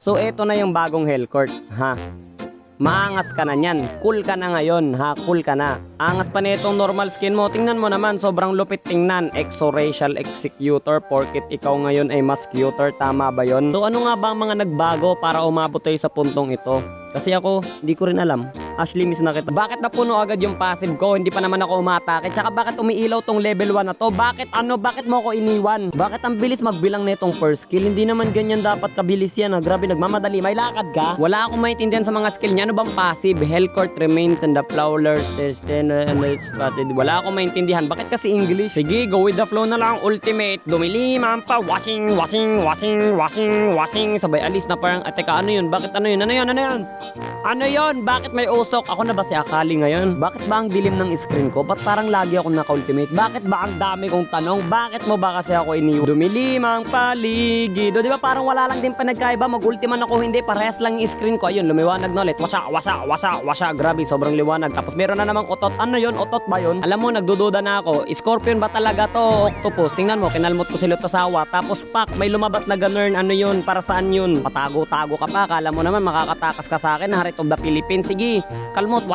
So eto na yung bagong Hellcourt, ha? Maangas ka na niyan. Cool ka na ngayon, ha? Cool ka na. Angas pa nitong normal skin mo. Tingnan mo naman, sobrang lupit tingnan. Exo-racial executor, porkit ikaw ngayon ay mas cuter. Tama ba yon? So ano nga ba ang mga nagbago para umabot tayo sa puntong ito? Kasi ako, hindi ko rin alam. Ashley, miss na kita. Bakit napuno agad yung passive ko? Hindi pa naman ako umatake. Tsaka bakit umiilaw tong level 1 na to? Bakit mo ko iniwan? Bakit ang bilis magbilang na itong first skill? Hindi naman ganyan dapat kabilis yan. Grabe, nagmamadali. May lakad ka? Wala akong maintindihan sa mga skill niya. Ano bang passive? Hellcourt remains and the flowers tested and it's spotted. Wala akong maintindihan. Bakit kasi English? Sige, go with the flow na lang. Ultimate. Dumiliman pa. Washing. Sabay alis na parang, teka, ano yun? Bakit ano yun? Ano yon? Bakit may usok? Ako na ba si Akali ngayon? Bakit ba ang dilim ng screen ko? Ba't parang lagi ako naka-ultimate? Bakit ba ang dami kong tanong? Bakit mo ba kasi ako iniwan? Dumilim ang paligid. Di ba parang wala lang din panagkaiba? Mag-ultiman ako, hindi. Parehas lang yung screen ko. Ayun, lumiwanag na ulit. Wasa. Grabe, sobrang liwanag. Tapos meron na namang otot. Ano yon? Otot ba yon? Alam mo, nagdududa na ako. Scorpion ba talaga to? Octopus. Tingnan mo, kinalmot ko si Lutosawa. Tapos pak, may lumabas na ganern. Ano yun? Para saan yun? Patago-tago ka pa. Kala mo naman makakatakas ka sa akin. Heart of the Philippines. Sige, kalmot,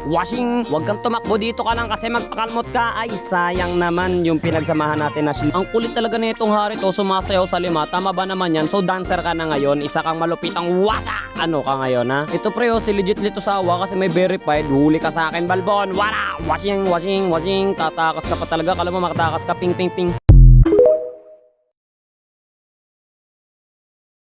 washing. Huwag kang tumakbo dito ka lang kasi magpakalmot ka. Ay, sayang naman yung pinagsamahan natin na ang kulit talaga na itong hari to, sumasayaw sa lima. Tama ba naman yan? So, dancer ka na ngayon. Isa kang malupitang wasa. Ano ka ngayon, ha? Ito pre, si legit Lutosawa kasi may verified. Huli ka sa akin, Balbon. Wala! Washing. Tatakas ka pa talaga. Kala mo makatakas ka, ping.